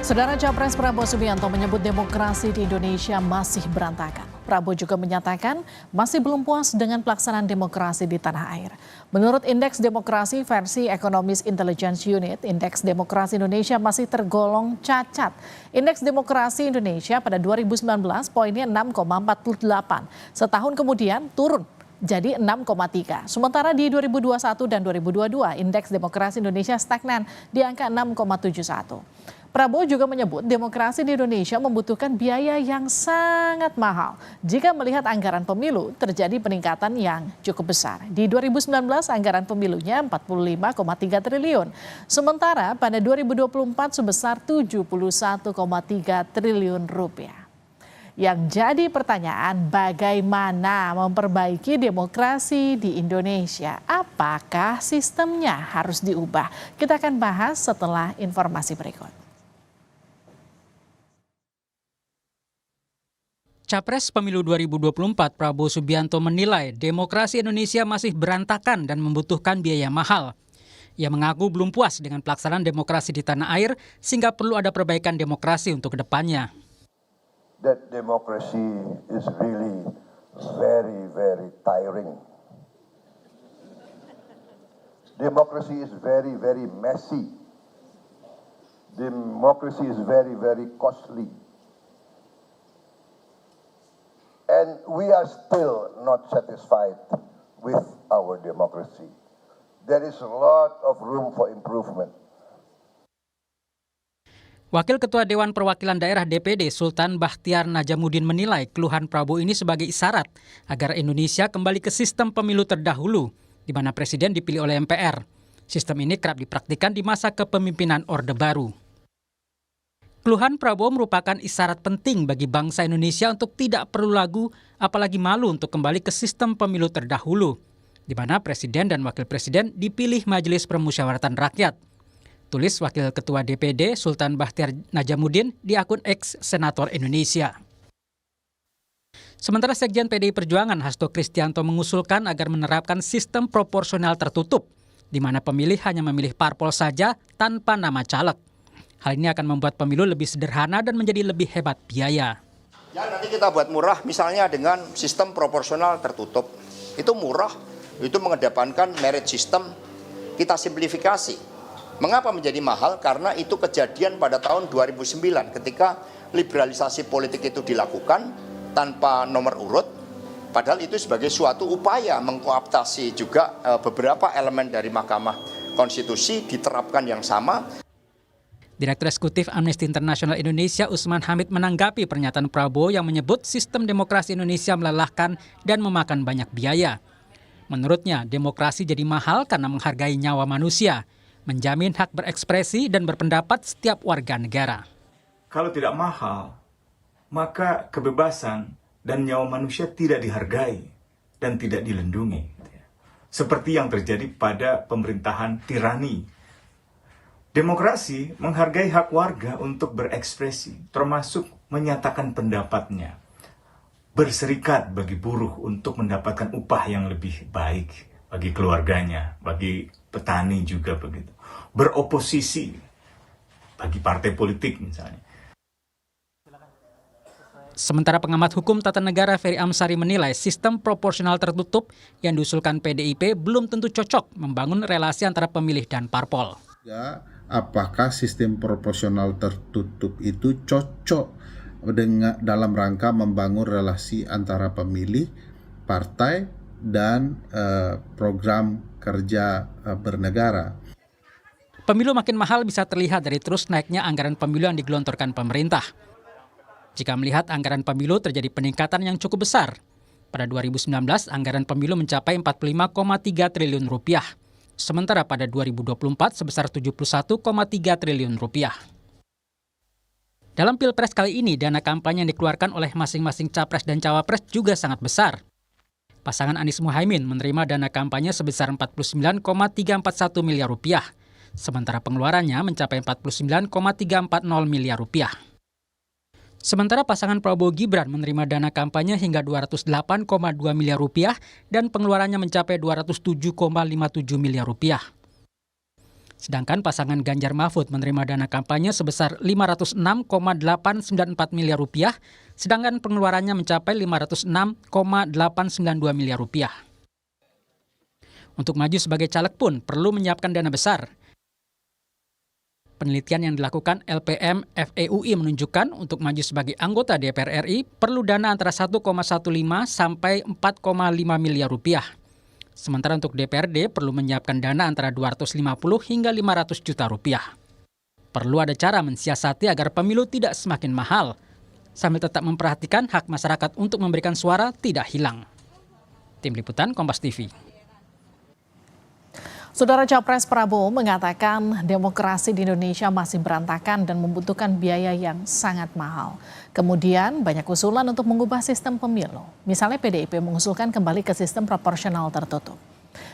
Saudara Capres Prabowo Subianto menyebut demokrasi di Indonesia masih berantakan. Prabowo juga menyatakan masih belum puas dengan pelaksanaan demokrasi di tanah air. Menurut Indeks Demokrasi versi Economist Intelligence Unit, Indeks Demokrasi Indonesia masih tergolong cacat. Indeks Demokrasi Indonesia pada 2019 poinnya 6,48. Setahun kemudian turun jadi 6,3. Sementara di 2021 dan 2022, Indeks Demokrasi Indonesia stagnan di angka 6,71. Prabowo juga menyebut demokrasi di Indonesia membutuhkan biaya yang sangat mahal. Jika melihat anggaran pemilu, terjadi peningkatan yang cukup besar. Di 2019, anggaran pemilunya 45,3 triliun. Sementara pada 2024 sebesar 71,3 triliun rupiah. Yang jadi pertanyaan, bagaimana memperbaiki demokrasi di Indonesia? Apakah sistemnya harus diubah? Kita akan bahas setelah informasi berikut. Capres Pemilu 2024 Prabowo Subianto menilai demokrasi Indonesia masih berantakan dan membutuhkan biaya mahal. Ia mengaku belum puas dengan pelaksanaan demokrasi di tanah air sehingga perlu ada perbaikan demokrasi untuk kedepannya. That democracy is really very, very tiring. Democracy is very, very messy. Democracy is very, very costly. And we are still not satisfied with our democracy. There is a lot of room for improvement. Wakil Ketua Dewan Perwakilan Daerah DPD Sultan Bahtiar Najamuddin menilai keluhan Prabowo ini sebagai isyarat agar Indonesia kembali ke sistem pemilu terdahulu, di mana presiden dipilih oleh MPR. Sistem ini kerap dipraktikkan di masa kepemimpinan Orde Baru. Keluhan Prabowo merupakan isyarat penting bagi bangsa Indonesia untuk tidak perlu ragu, apalagi malu untuk kembali ke sistem pemilu terdahulu, di mana presiden dan wakil presiden dipilih Majelis Permusyawaratan Rakyat. Tulis Wakil Ketua DPD Sultan Bahtiar Najamuddin di akun X Senator Indonesia. Sementara Sekjen PDI Perjuangan Hasto Kristianto mengusulkan agar menerapkan sistem proporsional tertutup, di mana pemilih hanya memilih parpol saja tanpa nama caleg. Hal ini akan membuat pemilu lebih sederhana dan menjadi lebih hebat biaya. Ya, nanti kita buat murah misalnya dengan sistem proporsional tertutup. Itu murah, itu mengedepankan merit system, kita simplifikasi. Mengapa menjadi mahal? Karena itu kejadian pada tahun 2009 ketika liberalisasi politik itu dilakukan tanpa nomor urut. Padahal itu sebagai suatu upaya mengkooptasi juga beberapa elemen dari Mahkamah Konstitusi diterapkan yang sama. Direktur Eksekutif Amnesty International Indonesia Usman Hamid menanggapi pernyataan Prabowo yang menyebut sistem demokrasi Indonesia melelahkan dan memakan banyak biaya. Menurutnya, demokrasi jadi mahal karena menghargai nyawa manusia, menjamin hak berekspresi dan berpendapat setiap warga negara. Kalau tidak mahal, maka kebebasan dan nyawa manusia tidak dihargai dan tidak dilindungi. Seperti yang terjadi pada pemerintahan tirani. Demokrasi menghargai hak warga untuk berekspresi, termasuk menyatakan pendapatnya. Berserikat bagi buruh untuk mendapatkan upah yang lebih baik bagi keluarganya, bagi petani juga begitu. Beroposisi bagi partai politik misalnya. Sementara pengamat hukum tata negara Ferry Amsari menilai sistem proporsional tertutup yang diusulkan PDIP belum tentu cocok membangun relasi antara pemilih dan parpol. Apakah sistem proporsional tertutup itu cocok dalam rangka membangun relasi antara pemilih, partai, dan program kerja bernegara. Pemilu makin mahal bisa terlihat dari terus naiknya anggaran pemilu yang digelontorkan pemerintah. Jika melihat anggaran pemilu terjadi peningkatan yang cukup besar. Pada 2019, anggaran pemilu mencapai 45,3 triliun rupiah. Sementara pada 2024 sebesar 71,3 triliun rupiah. Dalam Pilpres kali ini, dana kampanye yang dikeluarkan oleh masing-masing capres dan cawapres juga sangat besar. Pasangan Anies Muhaimin menerima dana kampanye sebesar 49,341 miliar rupiah, sementara pengeluarannya mencapai 49,340 miliar rupiah. Sementara pasangan Prabowo Gibran menerima dana kampanye hingga 208,2 miliar rupiah dan pengeluarannya mencapai 207,57 miliar rupiah. Sedangkan pasangan Ganjar Mahfud menerima dana kampanye sebesar 506,894 miliar rupiah, sedangkan pengeluarannya mencapai 506,892 miliar rupiah. Untuk maju sebagai caleg pun perlu menyiapkan dana besar. Penelitian yang dilakukan LPM FEUI menunjukkan untuk maju sebagai anggota DPR RI perlu dana antara 1,15 sampai 4,5 miliar rupiah. Sementara untuk DPRD perlu menyiapkan dana antara 250 hingga 500 juta rupiah. Perlu ada cara mensiasati agar pemilu tidak semakin mahal, sambil tetap memperhatikan hak masyarakat untuk memberikan suara tidak hilang. Tim Liputan Kompas TV. Saudara Capres Prabowo mengatakan demokrasi di Indonesia masih berantakan dan membutuhkan biaya yang sangat mahal. Kemudian banyak usulan untuk mengubah sistem pemilu. Misalnya PDIP mengusulkan kembali ke sistem proporsional tertutup.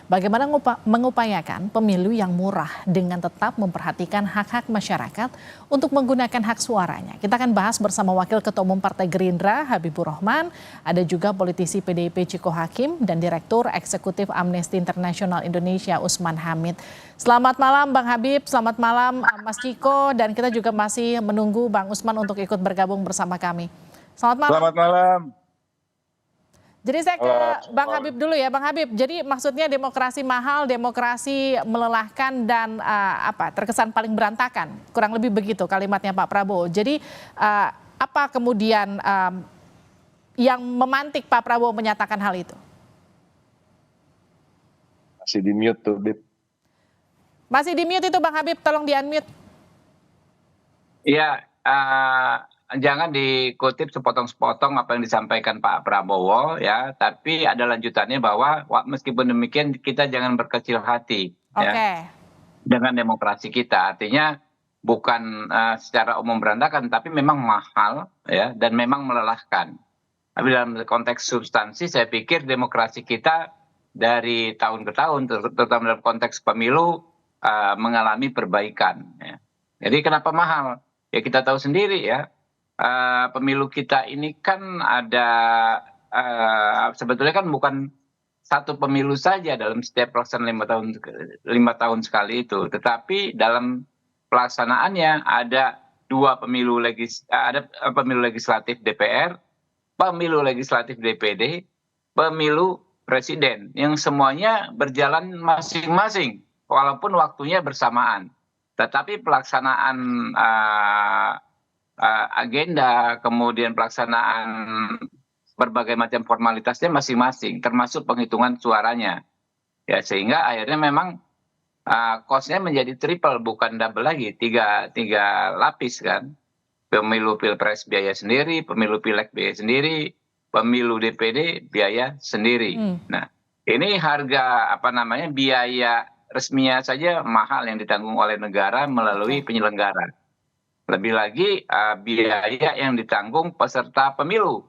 Bagaimana mengupayakan pemilu yang murah dengan tetap memperhatikan hak-hak masyarakat untuk menggunakan hak suaranya. Kita akan bahas bersama Wakil Ketua Umum Partai Gerindra Habibur Rahman, ada juga politisi PDIP Ciko Hakim dan Direktur Eksekutif Amnesty International Indonesia Usman Hamid. Selamat malam Bang Habib, selamat malam Mas Ciko, dan kita juga masih menunggu Bang Usman untuk ikut bergabung bersama kami. Selamat malam. Selamat malam. Jadi saya ke Bang Habib dulu ya, Bang Habib. Jadi maksudnya demokrasi mahal, demokrasi melelahkan dan terkesan paling berantakan. Kurang lebih begitu kalimatnya Pak Prabowo. Jadi apa kemudian yang memantik Pak Prabowo menyatakan hal itu? Masih di mute tuh, Bib. Masih di mute itu Bang Habib, tolong di-unmute. Iya, jangan dikutip sepotong-sepotong apa yang disampaikan Pak Prabowo ya, tapi ada lanjutannya bahwa meskipun demikian kita jangan berkecil hati ya dengan demokrasi kita. Artinya bukan secara umum berantakan, tapi memang mahal ya dan memang melelahkan. Tapi dalam konteks substansi saya pikir demokrasi kita dari tahun ke tahun, terutama dalam konteks pemilu mengalami perbaikan. Ya. Jadi kenapa mahal? Ya kita tahu sendiri ya. Pemilu kita ini kan ada sebetulnya kan bukan satu pemilu saja dalam setiap pelaksanaan 5 tahun sekali itu, tetapi dalam pelaksanaannya ada pemilu legislatif DPR, pemilu legislatif DPD, pemilu presiden yang semuanya berjalan masing-masing walaupun waktunya bersamaan, tetapi pelaksanaan agenda, kemudian pelaksanaan berbagai macam formalitasnya masing-masing, termasuk penghitungan suaranya. Ya, sehingga akhirnya memang cost-nya menjadi triple, bukan double lagi, tiga lapis kan. Pemilu Pilpres biaya sendiri, pemilu Pileg biaya sendiri, pemilu DPD biaya sendiri. Nah, ini harga biaya resminya saja mahal yang ditanggung oleh negara melalui penyelenggara. Lebih lagi biaya yang ditanggung peserta pemilu.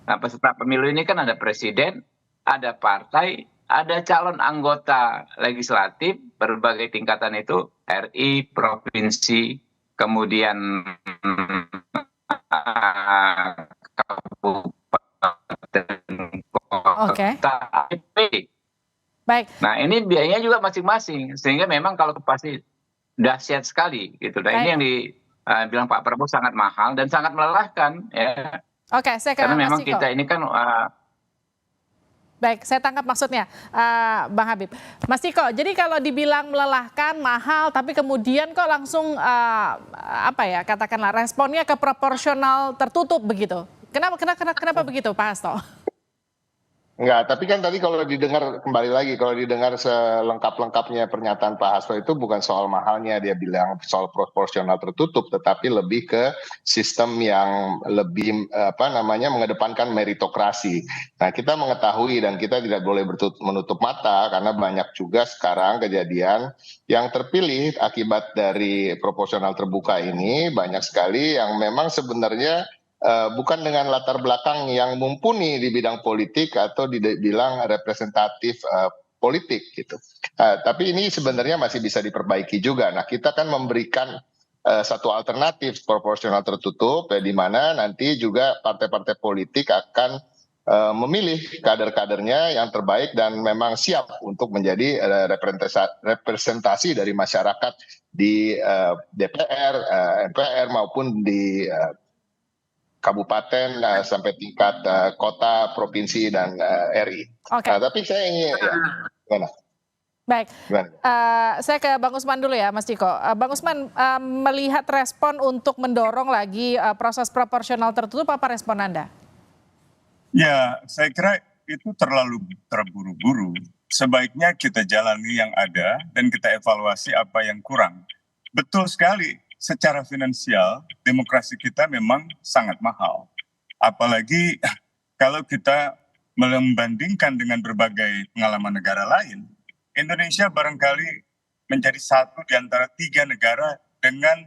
Nah, peserta pemilu ini kan ada presiden, ada partai, ada calon anggota legislatif berbagai tingkatan itu, RI, provinsi, kemudian kabupaten, kota, AP. Baik. Nah, ini biayanya juga masing-masing, sehingga memang kalau pasti dahsyat sekali gitu. Nah, ini yang bilang Pak Prabowo sangat mahal dan sangat melelahkan ya. Oke, saya karena memang kita ini kan baik, saya tangkap maksudnya Bang Habib. Mas Ciko, jadi kalau dibilang melelahkan, mahal, tapi kemudian kok langsung katakanlah responnya ke proporsional tertutup begitu. Kenapa begitu Pak Hasto? Enggak, tapi kan tadi kalau didengar kembali lagi, kalau didengar selengkap-lengkapnya pernyataan Pak Hasto itu bukan soal mahalnya, dia bilang soal proporsional tertutup, tetapi lebih ke sistem yang lebih mengedepankan meritokrasi. Nah, kita mengetahui dan kita tidak boleh menutup mata karena banyak juga sekarang kejadian yang terpilih akibat dari proporsional terbuka ini, banyak sekali yang memang sebenarnya bukan dengan latar belakang yang mumpuni di bidang politik atau dibilang representatif politik gitu. Tapi ini sebenarnya masih bisa diperbaiki juga. Nah, kita kan memberikan satu alternatif proporsional tertutup di mana nanti juga partai-partai politik akan memilih kader-kadernya yang terbaik dan memang siap untuk menjadi representasi dari masyarakat di DPR, MPR maupun di kabupaten sampai tingkat kota, provinsi dan RI. Oke. Tapi saya ingin gimana? Baik, saya ke Bang Usman dulu ya, Mas Ciko. Bang Usman, melihat respon untuk mendorong lagi proses proporsional tertutup, apa respon Anda? Ya, saya kira itu terlalu terburu-buru. Sebaiknya kita jalani yang ada dan kita evaluasi apa yang kurang. Betul sekali, secara finansial demokrasi kita memang sangat mahal. Apalagi kalau kita membandingkan dengan berbagai pengalaman negara lain, Indonesia barangkali menjadi satu di antara 3 negara dengan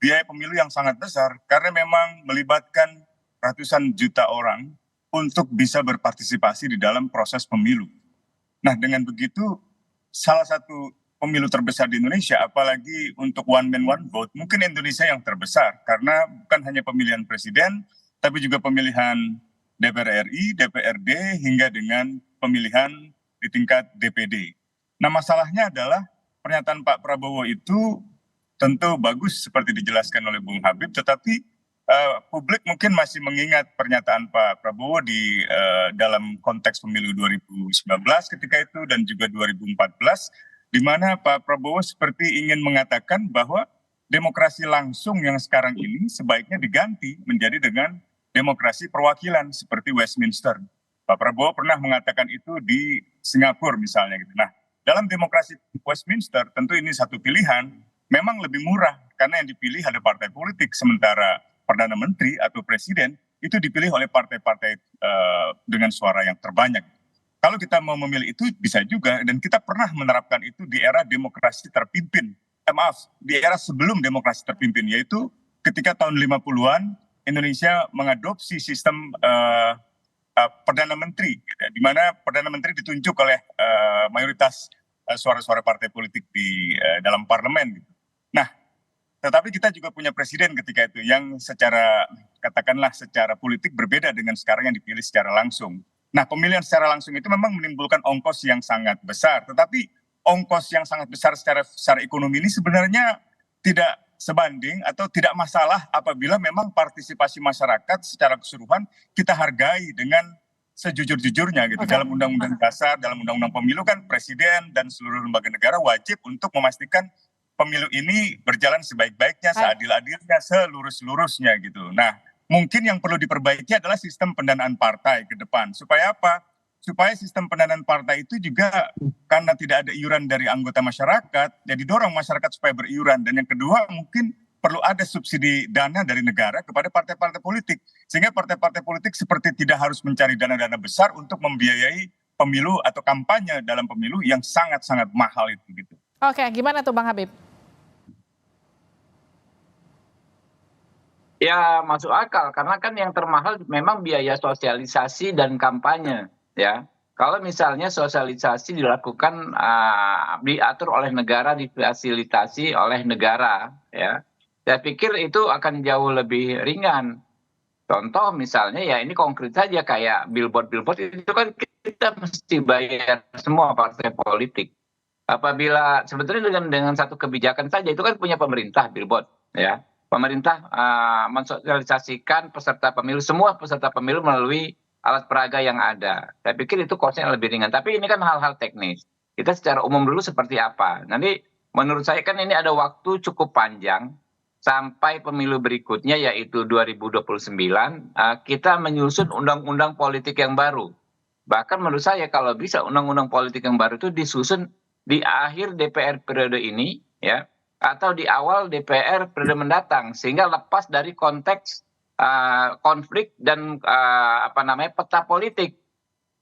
biaya pemilu yang sangat besar karena memang melibatkan ratusan juta orang untuk bisa berpartisipasi di dalam proses pemilu. Nah, dengan begitu salah satu pemilu terbesar di Indonesia, apalagi untuk one man one vote, mungkin Indonesia yang terbesar karena bukan hanya pemilihan presiden, tapi juga pemilihan DPR RI, DPRD, hingga dengan pemilihan di tingkat DPD. Nah, masalahnya adalah pernyataan Pak Prabowo itu tentu bagus seperti dijelaskan oleh Bung Habib, tetapi publik mungkin masih mengingat pernyataan Pak Prabowo di dalam konteks pemilu 2019 ketika itu dan juga 2014, di mana Pak Prabowo seperti ingin mengatakan bahwa demokrasi langsung yang sekarang ini sebaiknya diganti menjadi dengan demokrasi perwakilan seperti Westminster. Pak Prabowo pernah mengatakan itu di Singapura misalnya gitu. Nah, dalam demokrasi Westminster tentu ini satu pilihan, memang lebih murah karena yang dipilih ada partai politik, sementara Perdana Menteri atau Presiden itu dipilih oleh partai-partai dengan suara yang terbanyak. Kalau kita mau memilih itu bisa juga, dan kita pernah menerapkan itu di era demokrasi terpimpin. Di era sebelum demokrasi terpimpin, yaitu ketika tahun 50-an Indonesia mengadopsi sistem Perdana Menteri, gitu, di mana Perdana Menteri ditunjuk oleh mayoritas suara-suara partai politik di dalam parlemen. Gitu. Nah, tetapi kita juga punya presiden ketika itu yang secara, katakanlah secara politik berbeda dengan sekarang yang dipilih secara langsung. Nah, pemilihan secara langsung itu memang menimbulkan ongkos yang sangat besar, tetapi ongkos yang sangat besar secara ekonomi ini sebenarnya tidak sebanding atau tidak masalah apabila memang partisipasi masyarakat secara keseluruhan kita hargai dengan sejujur-jujurnya gitu. Dalam Undang-Undang Dasar, dalam Undang-Undang Pemilu kan presiden dan seluruh lembaga negara wajib untuk memastikan pemilu ini berjalan sebaik-baiknya, seadil-adilnya, selurus-lurusnya gitu. Nah, mungkin yang perlu diperbaiki adalah sistem pendanaan partai ke depan. Supaya apa? Supaya sistem pendanaan partai itu juga karena tidak ada iuran dari anggota masyarakat, jadi dorong masyarakat supaya beriuran. Dan yang kedua mungkin perlu ada subsidi dana dari negara kepada partai-partai politik. Sehingga partai-partai politik seperti tidak harus mencari dana-dana besar untuk membiayai pemilu atau kampanye dalam pemilu yang sangat-sangat mahal itu gitu. Oke, gimana tuh Bang Habib? Ya masuk akal, karena kan yang termahal memang biaya sosialisasi dan kampanye. Ya, kalau misalnya sosialisasi dilakukan diatur oleh negara, difasilitasi oleh negara, ya, saya pikir itu akan jauh lebih ringan. Contoh misalnya ya ini konkret saja kayak billboard itu kan kita mesti bayar semua partai politik. Apabila sebetulnya dengan satu kebijakan saja itu kan punya pemerintah billboard, ya, pemerintah mensosialisasikan peserta pemilu, semua peserta pemilu melalui alat peraga yang ada. Saya pikir itu cost-nya lebih ringan. Tapi ini kan hal-hal teknis. Kita secara umum dulu seperti apa. Nanti menurut saya kan ini ada waktu cukup panjang sampai pemilu berikutnya yaitu 2029. Kita menyusun undang-undang politik yang baru. Bahkan menurut saya kalau bisa undang-undang politik yang baru itu disusun di akhir DPR periode ini, ya, atau di awal DPR periode mendatang, sehingga lepas dari konteks konflik dan peta politik.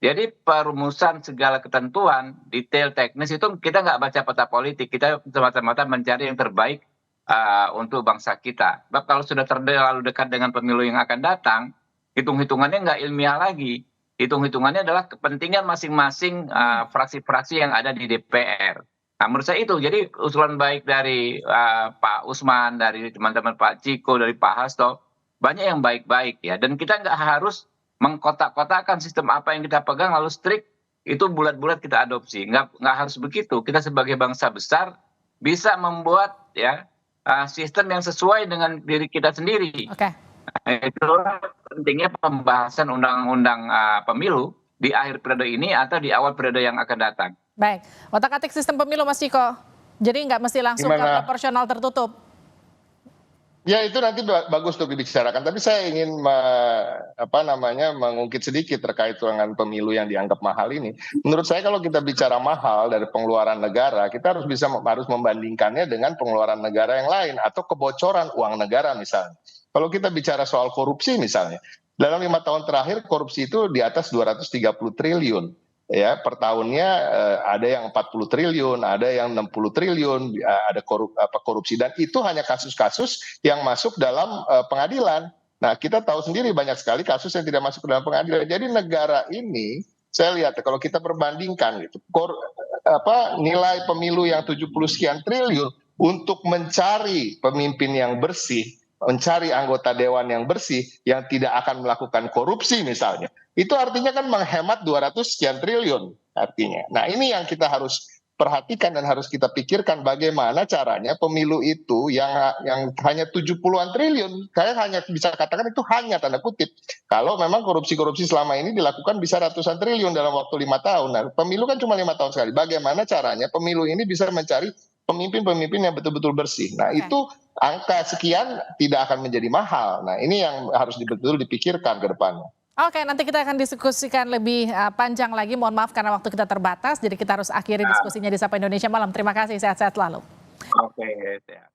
Jadi perumusan segala ketentuan detail teknis itu kita nggak baca peta politik, kita semata-mata mencari yang terbaik untuk bangsa kita. Sebab kalau sudah terlalu dekat dengan pemilu yang akan datang, hitung-hitungannya nggak ilmiah lagi. Hitung-hitungannya adalah kepentingan masing-masing fraksi-fraksi yang ada di DPR. Nah, menurut saya itu, jadi usulan baik dari Pak Usman, dari teman-teman Pak Ciko, dari Pak Hasto, banyak yang baik-baik ya. Dan kita nggak harus mengkotak-kotakan sistem apa yang kita pegang lalu strict itu bulat-bulat kita adopsi. Nggak harus begitu. Kita sebagai bangsa besar bisa membuat ya sistem yang sesuai dengan diri kita sendiri. Oke. Itulah pentingnya pembahasan undang-undang pemilu di akhir periode ini atau di awal periode yang akan datang. Baik, otak-atik sistem pemilu Mas Ciko. Jadi nggak mesti langsung ke proporsional tertutup. Ya itu nanti bagus untuk dibicarakan. Tapi saya ingin mengungkit sedikit terkait dengan pemilu yang dianggap mahal ini. Menurut saya kalau kita bicara mahal dari pengeluaran negara, kita harus membandingkannya dengan pengeluaran negara yang lain atau kebocoran uang negara misalnya. Kalau kita bicara soal korupsi misalnya, dalam 5 tahun terakhir korupsi itu di atas 230 triliun. Ya, per tahunnya ada yang 40 triliun, ada yang 60 triliun, ada korupsi, dan itu hanya kasus-kasus yang masuk dalam pengadilan. Nah, kita tahu sendiri banyak sekali kasus yang tidak masuk ke dalam pengadilan. Jadi negara ini saya lihat kalau kita perbandingkan gitu, nilai pemilu yang 70 sekian triliun untuk mencari pemimpin yang bersih, mencari anggota dewan yang bersih, yang tidak akan melakukan korupsi misalnya, itu artinya kan menghemat 200 sekian triliun artinya. Nah ini yang kita harus perhatikan dan harus kita pikirkan bagaimana caranya pemilu itu yang hanya 70-an triliun, saya hanya bisa katakan itu hanya tanda kutip. Kalau memang korupsi-korupsi selama ini dilakukan bisa ratusan triliun dalam waktu 5 tahun. Nah pemilu kan cuma 5 tahun sekali. Bagaimana caranya pemilu ini bisa mencari pemimpin-pemimpin yang betul-betul bersih. Nah itu angka sekian tidak akan menjadi mahal. Nah ini yang harus betul-betul dipikirkan ke depannya. Oke, nanti kita akan diskusikan lebih panjang lagi. Mohon maaf karena waktu kita terbatas, jadi kita harus akhiri diskusinya di Sapa Indonesia Malam. Terima kasih, sehat-sehat selalu. Oke, siap.